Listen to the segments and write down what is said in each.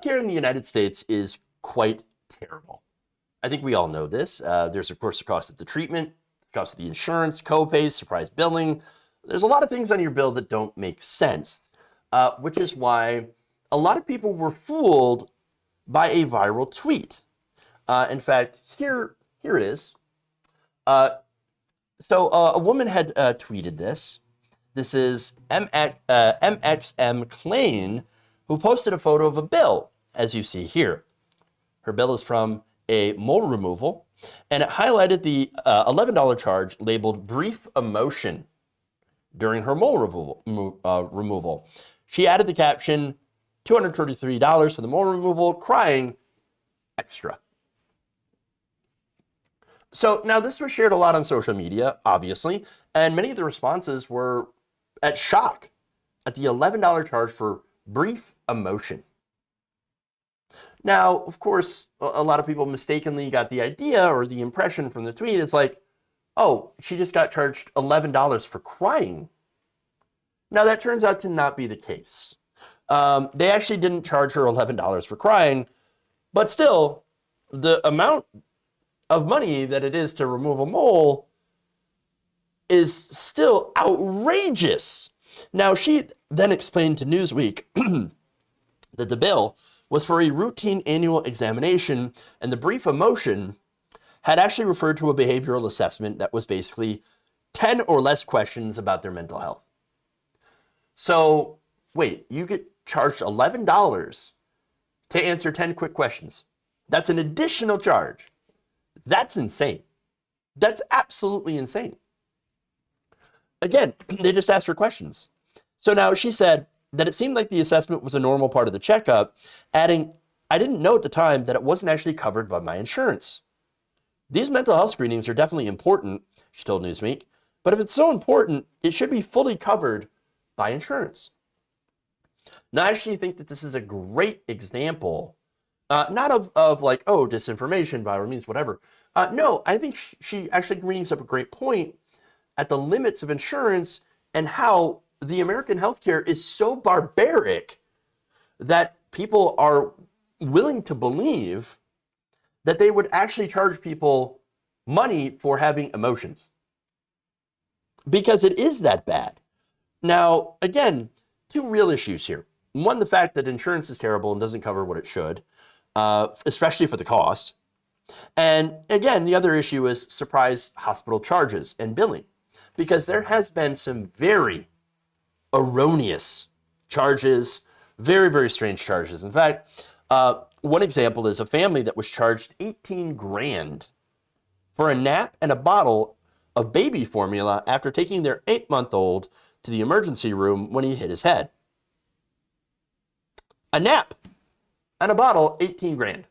healthcare in the United States is quite terrible. I think we all know this. There's, of course, the cost of the treatment, the cost of the insurance, copays, surprise billing. There's a lot of things on your bill that don't make sense, which is why a lot of people were fooled by a viral tweet. In fact, here it is. A woman had tweeted this. This is MXM Klein, who posted a photo of a bill, as you see here. Her bill is from a mole removal, and it highlighted the $11 charge labeled brief emotion during her mole removal. She added the caption, $233 for the mole removal, crying extra. So now this was shared a lot on social media, obviously, and many of the responses were at shock at the $11 charge for brief emotion. Now, of course, a lot of people mistakenly got the idea or the impression from the tweet. It's like, oh, she just got charged $11 for crying. Now, that turns out to not be the case. They actually didn't charge her $11 for crying, but still, the amount of money that it is to remove a mole is still outrageous. Now, she then explained to Newsweek that the bill was for a routine annual examination, and the brief emotion had actually referred to a behavioral assessment that was basically 10 or less questions about their mental health. So, wait, you get charged $11 to answer 10 quick questions. That's an additional charge. That's insane. That's absolutely insane. Again, they just asked her questions. So now she said that it seemed like the assessment was a normal part of the checkup, adding, I didn't know at the time that it wasn't actually covered by my insurance. These mental health screenings are definitely important, she told Newsweek, but if it's so important, it should be fully covered by insurance. Now, I actually think that this is a great example, not of like, oh, disinformation, viral memes, whatever. No, I think she actually brings up a great point at the limits of insurance and how the American healthcare is so barbaric that people are willing to believe that they would actually charge people money for having emotions. Because it is that bad. Now, again, two real issues here. One, the fact that insurance is terrible and doesn't cover what it should, especially for the cost. And again, the other issue is surprise hospital charges and billing, because there has been some very erroneous charges, very, very strange charges. In fact, one example is a family that was charged 18 grand for a nap and a bottle of baby formula after taking their 8-month-old to the emergency room when he hit his head. A nap and a bottle, 18 grand.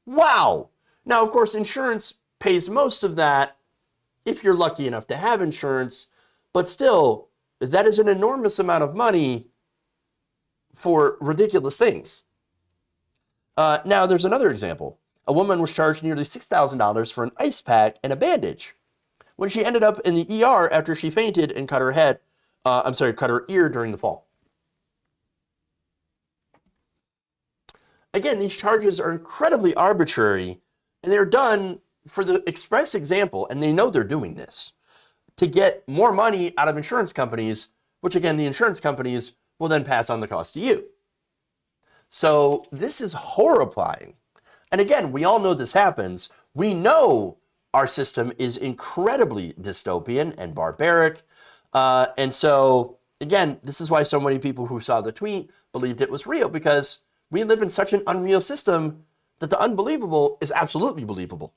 Wow. Now, of course, insurance pays most of that if you're lucky enough to have insurance, but still, that is an enormous amount of money for ridiculous things. Now, there's another example. A woman was charged nearly $6,000 for an ice pack and a bandage when she ended up in the ER after she fainted and cut her ear during the fall. Again, these charges are incredibly arbitrary, and they're done for the express example, and they know they're doing this, to get more money out of insurance companies, which again, the insurance companies will then pass on the cost to you. So this is horrifying. And again, we all know this happens. We know our system is incredibly dystopian and barbaric. And so, again, this is why so many people who saw the tweet believed it was real, because we live in such an unreal system that the unbelievable is absolutely believable.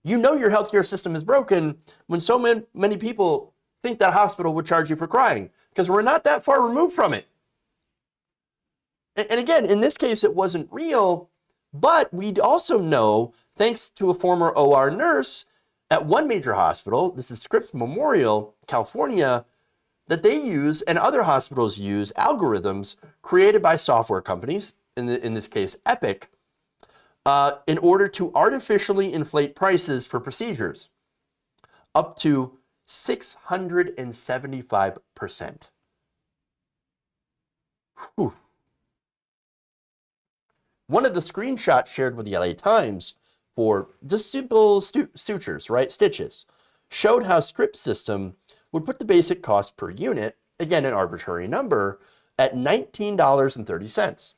You know your healthcare system is broken when so many people think that a hospital would charge you for crying, because we're not that far removed from it. And again, in this case, it wasn't real, but we also know, thanks to a former OR nurse at one major hospital, this is Scripps Memorial, California, that they use, and other hospitals use, algorithms created by software companies, in this case Epic, in order to artificially inflate prices for procedures up to 675%. Whew. One of the screenshots shared with the LA Times for just simple sutures, right, stitches, showed how Scripps system would put the basic cost per unit, again an arbitrary number, at $19.30,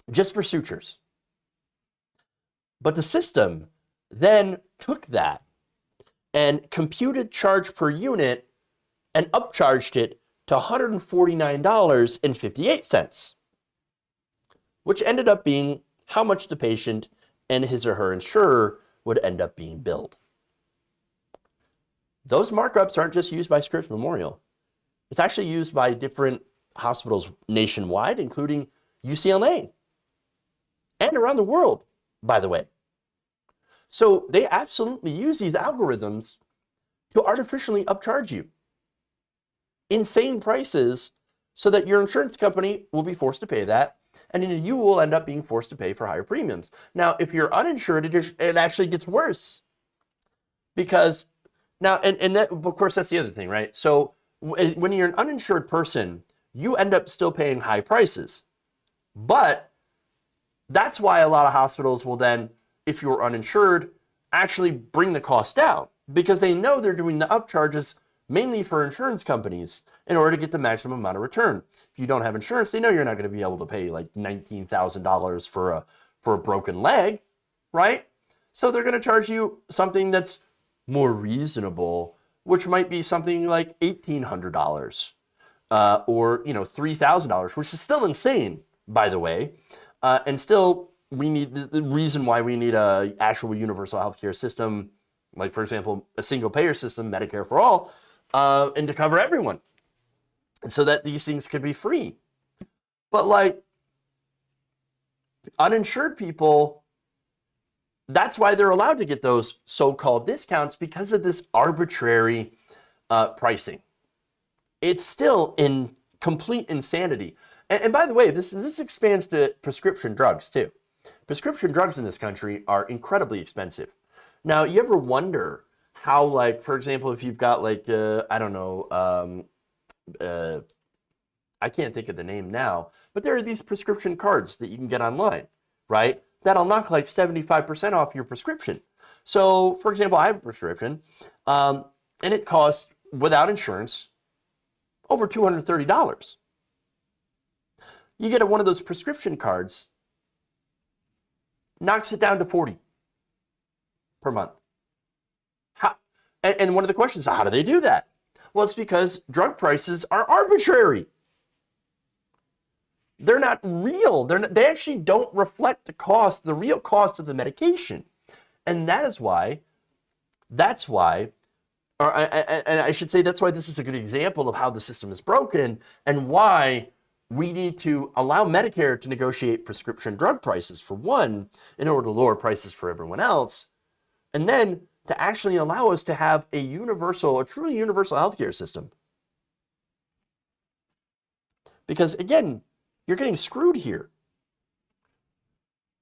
just for sutures. But the system then took that and computed charge per unit and upcharged it to $149.58, which ended up being how much the patient and his or her insurer would end up being billed. Those markups aren't just used by Scripps Memorial. It's actually used by different hospitals nationwide, including UCLA and around the world, by the way. So they absolutely use these algorithms to artificially upcharge you insane prices so that your insurance company will be forced to pay that, and then you will end up being forced to pay for higher premiums. Now, if you're uninsured, it actually gets worse. Because now, and that, of course, that's the other thing, right? So when you're an uninsured person, you end up still paying high prices. But that's why a lot of hospitals will then, if you're uninsured, actually bring the cost down, because they know they're doing the upcharges mainly for insurance companies in order to get the maximum amount of return. If you don't have insurance, they know you're not going to be able to pay like $19,000 for a broken leg, right? So they're going to charge you something that's more reasonable, which might be something like $1,800 or $3,000, which is still insane, by the way. And still, we need the reason why we need a actual universal healthcare system, like for example, a single payer system, Medicare for all, and to cover everyone, so that these things could be free. But like uninsured people, that's why they're allowed to get those so-called discounts, because of this arbitrary pricing. It's still in complete insanity. And by the way, this expands to prescription drugs too. Prescription drugs in this country are incredibly expensive. Now, you ever wonder how, like, for example, if you've got like, I don't know, I can't think of the name now, but there are these prescription cards that you can get online, right? That'll knock like 75% off your prescription. So, for example, I have a prescription, and it costs, without insurance, over $230. You get one of those prescription cards, knocks it down to $40 per month. And one of the questions is, how do they do that? Well, it's because drug prices are arbitrary. They're not real. They actually don't reflect the real cost of the medication. And that's why, or I should say, that's why this is a good example of how the system is broken, and why we need to allow Medicare to negotiate prescription drug prices, for one, in order to lower prices for everyone else, and then to actually allow us to have a truly universal healthcare system. Because again, you're getting screwed here.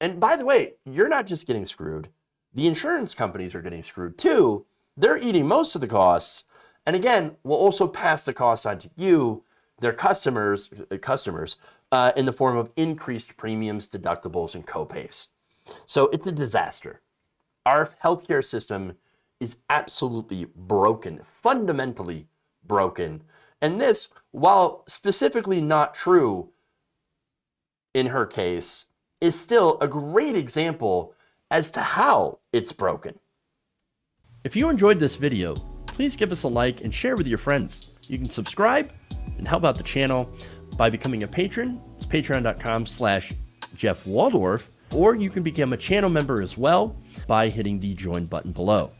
And by the way, you're not just getting screwed. The insurance companies are getting screwed too. They're eating most of the costs. And again, we'll also pass the costs on to you, their customers, in the form of increased premiums, deductibles, and copays. So it's a disaster. Our healthcare system is absolutely broken, fundamentally broken. And this, while specifically not true in her case, is still a great example as to how it's broken. If you enjoyed this video, please give us a like and share with your friends. You can subscribe and help out the channel by becoming a patron. It's patreon.com/Jeff Waldorf, or you can become a channel member as well by hitting the join button below.